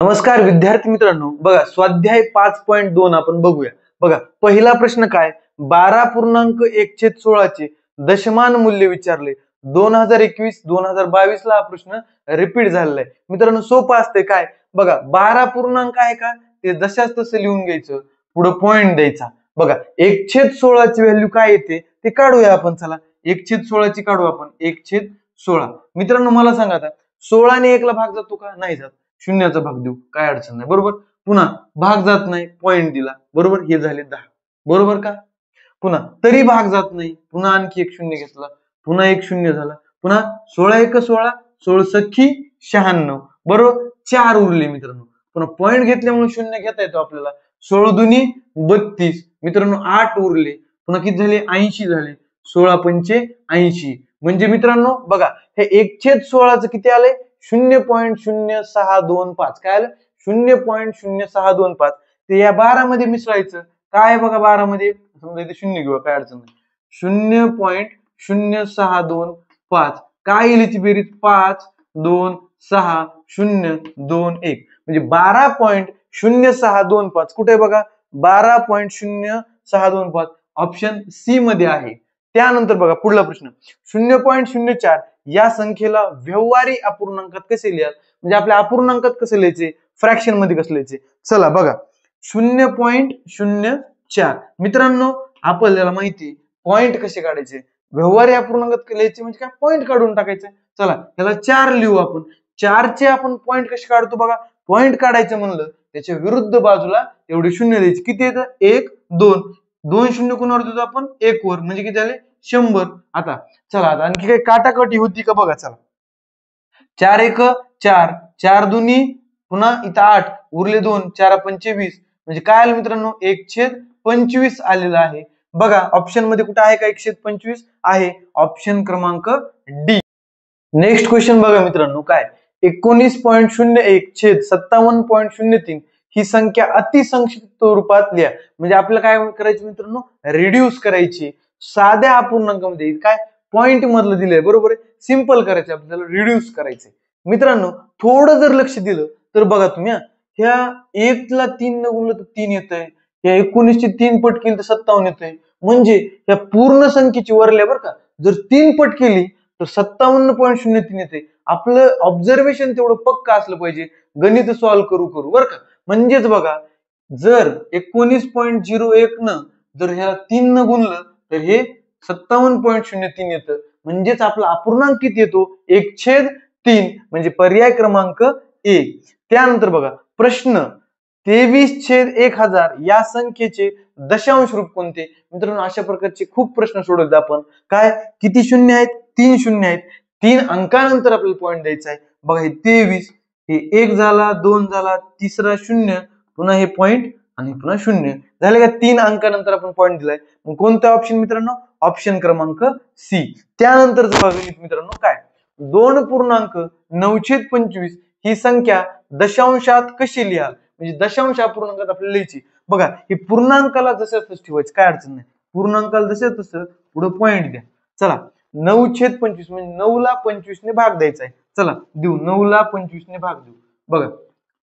नमस्कार विद्यार्थी मित्रांनो, बघा स्वाध्याय 5.2 आपण बघूया. बघा पहिला प्रश्न काय, 12.1/16 चे दशमान मूल्य विचारले. 2021-2022 ला हा प्रश्न रिपीट झालेला आहे. मित्रांनो सोपं असते काय, बघा 12 पूर्णांक आहे का ते जशाच तसं लिहून घ्यायचं, पुढे पॉइंट द्यायचा. बघा 1/16 ची व्हॅल्यू काय येते ते काढूया आपण. चला 1/16 ची काढू आपण. 1/16 मित्रांनो मला सांगा आता 16 ने 1 ला भाग जातो का, नाही जात. शून्याचा भाग देऊ, काय अडचण नाही. बरोबर. पुन्हा भाग जात नाही, पॉइंट दिला. बरोबर, हे झाले 10. बरोबर का. पुन्हा तरी भाग जात नाही, पुन्हा आणखी एक शून्य घेतला, पुन्हा एक शून्य झाला. पुन्हा 16 1 16, 16 सख्खी 96. बरोबर, 4 उरले मित्रांनो. पुन्हा पॉइंट घेतल्यामुळे शून्य घेता येतो आपल्याला. 16 दुनी 32 मित्रांनो, 8 उरले. पुन्हा किती झाले, 80 झाले. 16 पंचे 80. म्हणजे मित्रांनो बघा हे 1/16 किती आले, 0.0625. काय आलं, 0.0625. ते या 12 मध्ये मिसळायचं. काय बघा 12 मध्ये, समजा इथे शून्य घेऊ, काय अडचण नाही. 0.0625 काय येईल याची बेरीज, 5 2 6 0 2 1 म्हणजे 12.0625. कुठे बघा 12.0625 ऑप्शन सी मध्ये आहे. त्यानंतर बघा पुढला प्रश्न, 0.04 या संख्येला व्यवहारी अपूर्णांकात कसे लिहाल, म्हणजे आपल्या अपूर्णांकात कसे लिहायचे, फ्रॅक्शन मध्ये कसे लिहायचे. चला बघा 0.04 मित्रांनो आपल्याला माहिती पॉइंट कसे काढायचे, व्यवहारी अपूर्णांकात लिहायचे म्हणजे काय, पॉइंट काढून टाकायचे. चला त्याला 4 लिहू आपण. 4 चे आपण पॉइंट कसे काढतो बघा, पॉइंट काढायचं म्हणलं त्याच्या विरुद्ध बाजूला एवढे शून्य द्यायचे. किती येतं, 1 2 2 शून्य कोणावर देतो आपण, 1 वर, म्हणजे किती झाले 100. आता चला आता आणखी काही काटाकाटी होती का बघा. चला 4 1 4 4 दुनी पुन्हा इथं 8 उरले 2 4 पंचे 20 म्हणजे काय आलं मित्रांनो 1/25 आलेला आहे. बघा ऑप्शन मध्ये कुठे आहे का 1/25 आहे, ऑप्शन क्रमांक डी. नेक्स्ट क्वेश्चन बघा मित्रांनो काय, 19.01/57.03 ही संख्या अतिसंक्षिप्त रूपात लिहा. म्हणजे आपल्याला काय करायचं मित्रांनो, रिड्यूस करायची. साध्या अपूर्णांकामध्ये काय पॉइंट मधलं दिलंय, बरोबर आहे, सिंपल करायचं आपल्याला, रिड्यूस करायचंय. मित्रांनो थोडं जर लक्ष दिलं तर बघा तुम्ही, ह्या 1 ला 3 न गुणलं तर 3 येतंय, या 19 ची 3 पट केली तर 57 येतंय. म्हणजे या पूर्ण संख्येची वरल्या बरं का जर 3 पट केली तर 57.03 येते. आपलं ऑब्झर्वेशन तेवढं पक्का असलं पाहिजे गणित सॉल्व्ह करू करू, बरं का. म्हणजेच बघा जर 19.01 न जर ह्याला 3 न गुणलं तर हे 57.03 येतं. म्हणजेच आपला अपूर्णांक किती येतो, 1/3 म्हणजे पर्याय क्रमांक ए. त्यानंतर बघा प्रश्न 23/1000 या संख्येचे दशांश रूप कोणते. मित्रांनो अशा प्रकारचे खूप प्रश्न सोडवले आपण. काय किती शून्य आहेत, 3 शून्य आहेत. 3 अंकानंतर आपल्याला पॉइंट द्यायचा आहे. बघा हे 23, हे 1 झाला, 2 झाला, तिसरा 0, पुन्हा हे पॉइंट आणि पुन्हा 0 झाले का. 3 अंकानंतर आपण पॉइंट दिलाय. मग कोणता ऑप्शन मित्रांनो, ऑप्शन क्रमांक सी. त्यानंतर मित्रांनो काय 2.9/25 ही संख्या दशांशात कशी लिहाल, म्हणजे दशांश अपूर्णांकात आपल्याला लिहायची. बघा ही पूर्णांकाला जसं तसं ठेवायचं, काय अडचण नाही. पूर्णांकाला जसं तसं पुढे पॉइंट द्या. चला 9/25 म्हणजे 9 ला 25 ने भाग द्यायचा आहे. चला देऊ, 9 ला 25 ने भाग देऊ. बघा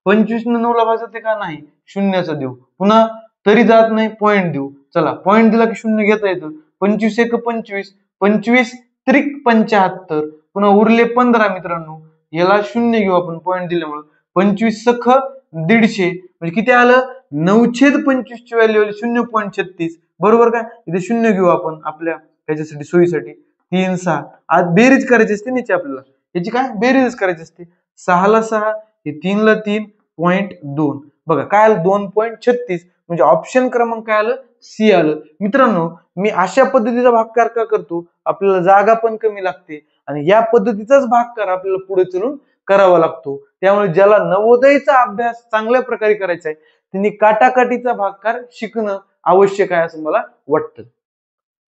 25 ने 9 ला भाग जाते का, नाही, शून्याचा देऊ. पुन्हा तरी जात नाही, पॉइंट देऊ. चला पॉइंट दिला की शून्य घेता येतं. 25 1 25 25 त्रिक 75 पुन्हा उरले 15 मित्रांनो, याला शून्य घेऊ आपण पॉइंट दिल्यामुळे. 25 सख 150 म्हणजे किती आलं, 9/25 ची व्हॅल्यू आली 0.36. बरोबर का. इथे शून्य घेऊ आपण आपल्या ह्याच्यासाठी सोयीसाठी. 3 6 आज बेरीज करायची असते नीचे आपल्याला, याची काय बेरीज करायची असते. 6 ला 6 हे 3 ला 3.2. बघा काय आलं 2.36 म्हणजे ऑप्शन क्रमांक काय आलं, सी आलं. मित्रांनो मी अशा पद्धतीचा भागाकार का करतो, आपल्याला जागा पण कमी लागते आणि या पद्धतीचाच भागाकार आपल्याला पुढे चलून करावा लागतो. त्यामुळे ज्याला नवोदयचा अभ्यास चांगल्या प्रकारे करायचा आहे त्यांनी काटाकाटीचा भागाकार शिकणं आवश्यक आहे असं मला वाटतं.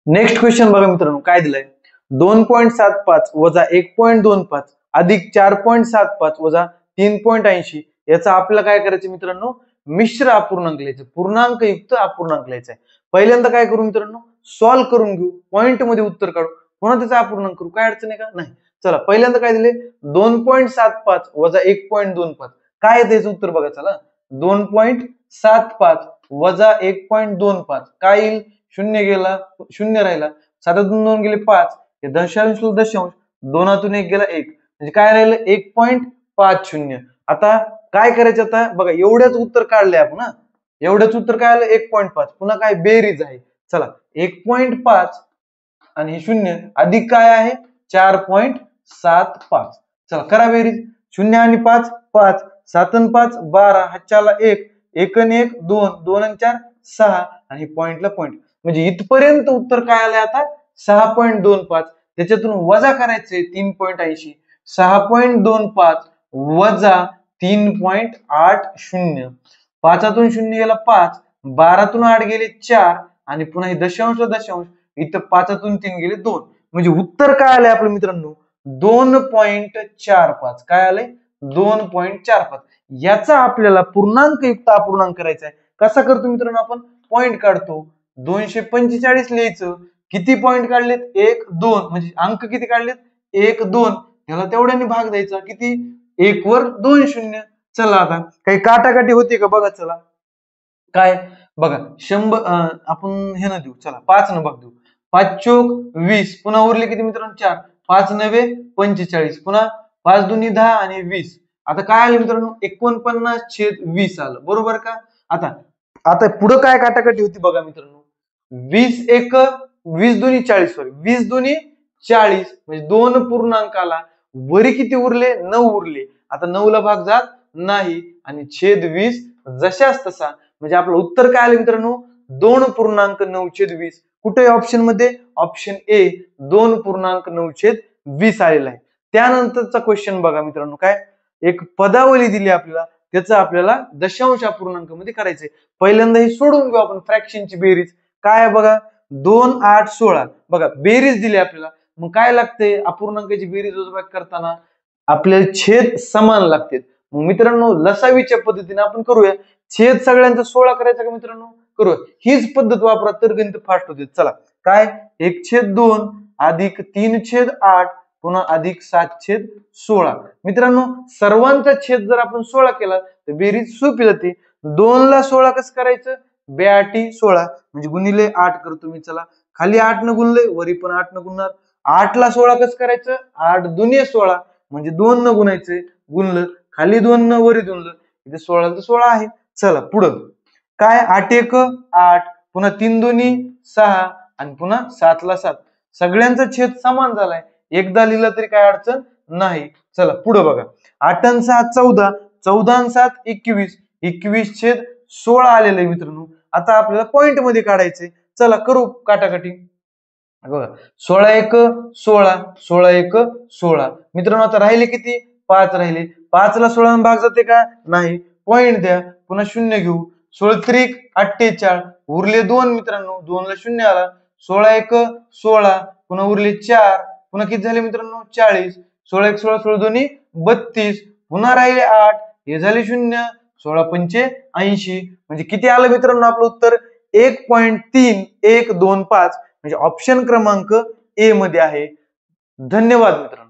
नेक्स्ट क्वेश्चन बघा मित्रांनो काय दिलंय, 2.75 वजा 1.25 अधिक 4.75 वजा 3.80 याचा आपल्याला काय करायचं मित्रांनो, मिश्र अपूर्णांक लिहायचं, पूर्णांक युक्त अपूर्णांक लिहायचा आहे. पहिल्यांदा काय करू मित्रांनो, सॉल्व्ह करून घेऊ, पॉइंट मध्ये उत्तर काढू, पुन्हा त्याचा अपूर्णांक करू, काय अडचण आहे का, नाही. चला पहिल्यांदा काय दिले, 2.75 वजा 1.25 काय आहे त्याचं उत्तर बघा चला. 2.75 वजा 1.25 काय येईल? शून्य गेला, शून्य राहिला, 7तून 2 गेले 5, हे दशांश दशांश, 2तून 1 गेला 1, म्हणजे काय राहिलं? 1.50. आता काय करायचं? आता बघा एवढ्याच उत्तर काढले आपण ना, एवढंच उत्तर काय आलं? 1.5. पुन्हा काय? बेरीज आहे. चला 1.5 आणि हे शून्य अधिक काय आहे? 4.75. चला करा बेरीज. 0 आणि 5 5, 7 आणि 5 12, हातच्याला 1, 1 आणि 1 2, 2 आणि 4 6, आणि पॉइंटला पॉइंट, म्हणजे इथपर्यंत उत्तर काय आलंय आता? 6.25. त्याच्यातून वजा करायचंय 3.80. 6.25 वजा 3.80. 5तून 0 गेला 5, 12तून 8 गेले 4, आणि पुन्हा हे दशांश दशांश, इथं 5तून 3 गेले 2, म्हणजे उत्तर काय आलंय आपलं मित्रांनो? 2.45. काय आलंय? 2.45. याचा आपल्याला पूर्णांक युक्त अपूर्णांक करायचा आहे. कसा करतो मित्रांनो? आपण पॉइंट काढतो. 245 लिहायचं. किती पॉइंट काढलेत? 1 2, म्हणजे अंक किती काढलेत? 1 2. ह्याला तेवढ्याने भाग द्यायचा. किती? 1 वर 2 शून्य. चला आता काही काटाकाटी होती का बघा. चला काय बघा 100 आपण हे न देऊ. चला 5 न भाग देऊ. 5 चोक 20, पुन्हा उरले किती मित्रांनो? 4. 5 नवे 45, पुन्हा 5 दुनी 10 आणि 20. आता काय आलं मित्रांनो? 49/20 आलं. बरोबर का? आता आता पुढे काय काटाकाटी होती बघा मित्रांनो. 20 एक 20 दुनी 40, सॉरी 20 दुनी 40, म्हणजे 2 पूर्णांकाला वरी किती उरले? 9 उरले. आता 9 ला भाग जात नाही, आणि छेद 20 जशाच तसा, म्हणजे आपलं उत्तर काय आलं मित्रांनो? 2.9/20. कुठे ऑप्शन मध्ये? ऑप्शन ए 2.9/20 आलेला आहे. त्यानंतरचा क्वेश्चन बघा मित्रांनो. काय? एक पदावली दिली आपल्याला, त्याचं आपल्याला दशांश अपूर्णांकामध्ये करायचंय. पहिल्यांदा हे सोडून घेऊ आपण फ्रॅक्शनची बेरीज. काय बघा 2 8 16, बघा बेरीज दिली आपल्याला. मग काय लागते? अपूर्णांकाची बेरीज वजाबाकी करताना आपल्याला छेद समान लागतात. मग मित्रांनो लसावीच्या पद्धतीने आपण करूया. छेद सगळ्यांचा 16 करायचा का मित्रांनो? करूया. हीच पद्धत वापरा तर गणित फास्ट होते. चला काय? 1/2 अधिक 3/8 पुन्हा अधिक 7/16. मित्रांनो सर्वांचा छेद जर आपण 16 केला तर बेरीज सोपी जाते. 2 ला 16 कसं करायचं? 82 16, म्हणजे गुणिले 8 करतो मी. चला खाली 8 न गुणले, वरी पण 8 न गुणणार. 8 ला 16 कसं करायचं? 8 दुने 16, म्हणजे 2 न गुणायचंय. गुणलं, खाली 2 न वरी गुणलं, इथे 16 तर 16 आहे. चला पुढं काय? 8 1 8, पुन्हा 3 दुनी 6, आणि पुन्हा 7 ला 7. सगळ्यांचा छेद समान झालाय. एकदा लिहिलं तरी काय अडचण नाही. चला पुढे बघा. 8 आणि 6 14, 14 आणि 7 21, 21/16 आलेलं आहे मित्रांनो. आता आपल्याला पॉइंट मध्ये काढायचंय. चला करू काटाकाटी. बघा 16 1 16, 16 1 16. मित्रांनो आता राहिले किती? 5 राहिले. 5 ला 16 भाग जाते का? नाही. पॉइंट द्या, पुन्हा शून्य घेऊ. 16 3 48, उरले 2 मित्रांनो. 2 ला शून्य आला. 16 1 16, पुन्हा उरले 4, पुन्हा किती झाले मित्रांनो? 40. 16 1 16, 16 2 32, पुन्हा राहिले 8, हे झाले 0. 16 5 80, म्हणजे किती आलं मित्रांनो आपलं उत्तर? 1.3125, म्हणजे ऑप्शन क्रमांक ए मध्ये आहे. धन्यवाद मित्रांनो.